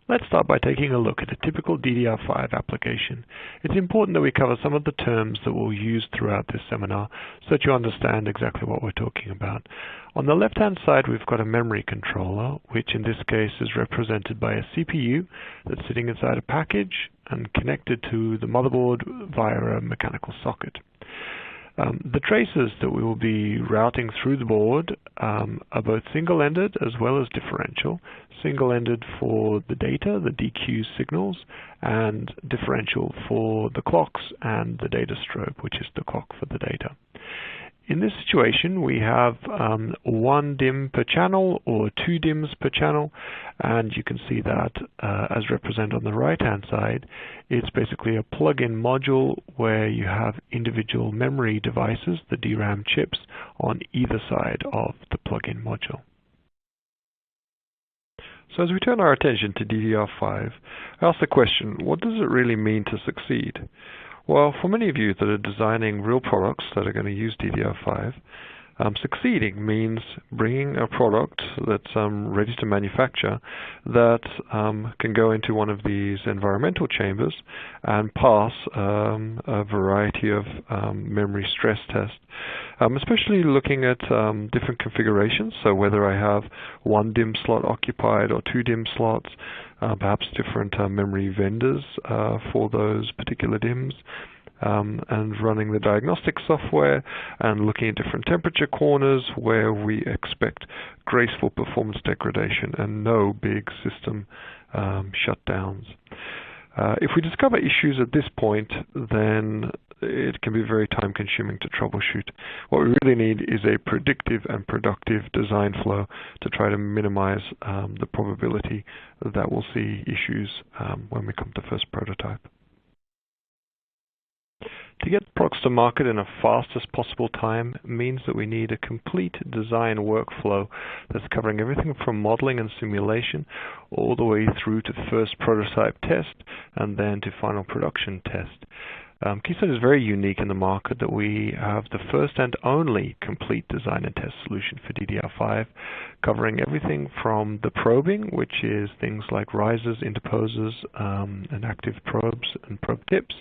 Let's start by taking a look at a typical DDR5 application. It's important that we cover some of the terms that we'll use throughout this seminar so that you understand exactly what we're talking about. On the left-hand side, we've got a memory controller, which in this case is represented by a CPU that's sitting inside a package and connected to the motherboard via a mechanical socket. The traces that we will be routing through the board are both single-ended as well as differential. Single-ended for the data, the DQ signals, and differential for the clocks and the data strobe, which is the clock for the data. In this situation, we have 1 DIMM per channel or 2 DIMMs per channel, and you can see that as represented on the right-hand side. It's basically a plug-in module where you have individual memory devices, the DRAM chips, on either side of the plug-in module. So as we turn our attention to DDR5, I ask the question, what does it really mean to succeed? Well, for many of you that are designing real products that are going to use DDR5, succeeding means bringing a product that's ready to manufacture that can go into one of these environmental chambers and pass a variety of memory stress tests, especially looking at different configurations. So whether I have 1 DIMM slot occupied or 2 DIMM slots, perhaps different memory vendors for those particular DIMMs, and running the diagnostic software and looking at different temperature corners where we expect graceful performance degradation and no big system shutdowns. If we discover issues at this point, then it can be very time-consuming to troubleshoot. What we really need is a predictive and productive design flow to try to minimize the probability that we'll see issues when we come to first prototype. To get products to market in a fastest possible time means that we need a complete design workflow that's covering everything from modeling and simulation all the way through to first prototype test and then to final production test. Keysight is very unique in the market that we have the first and only complete design and test solution for DDR5, covering everything from the probing, which is things like risers, interposers, and active probes and probe tips,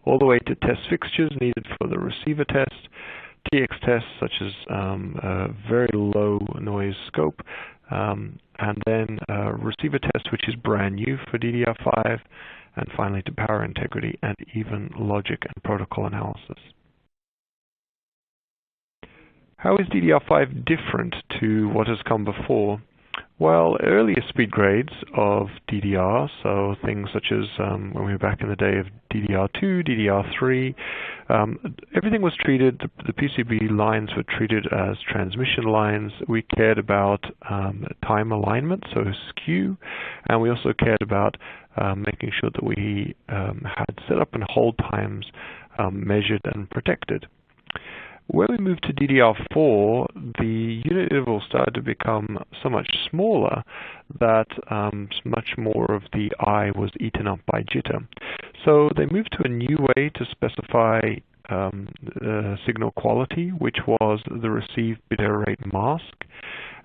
all the way to test fixtures needed for the receiver test, TX tests such as a very low noise scope, and then receiver test, which is brand new for DDR5, and finally to power integrity and even logic and protocol analysis. How is DDR5 different to what has come before? Well, earlier speed grades of DDR, so things such as when we were back in the day of DDR2, DDR3, everything was treated, the PCB lines were treated as transmission lines. We cared about time alignment, so skew, and we also cared about making sure that we had setup and hold times measured and protected. When we moved to DDR4, the unit interval started to become so much smaller that much more of the I was eaten up by jitter. So they moved to a new way to specify signal quality, which was the received bit error rate mask.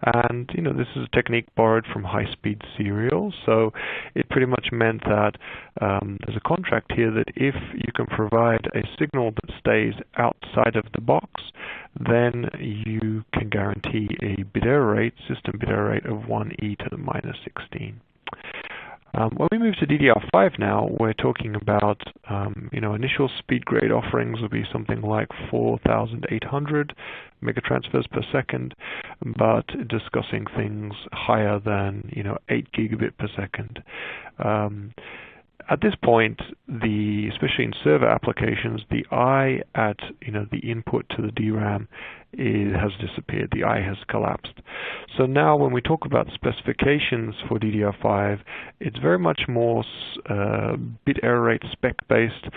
And this is a technique borrowed from high-speed serial, so it pretty much meant that there's a contract here that if you can provide a signal that stays outside of the box, then you can guarantee a bit error rate, system bit error rate of 1e to the minus 16. When we move to DDR5 now, we're talking about, initial speed grade offerings will be something like 4,800 megatransfers per second, but discussing things higher than, 8 gigabit per second. At this point, especially in server applications, the I at the input to the DRAM has disappeared. The I has collapsed. So now when we talk about specifications for DDR5, it's very much more bit error rate spec-based,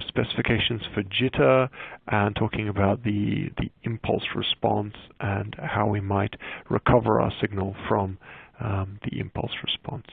specifications for jitter, and talking about the impulse response and how we might recover our signal from the impulse response.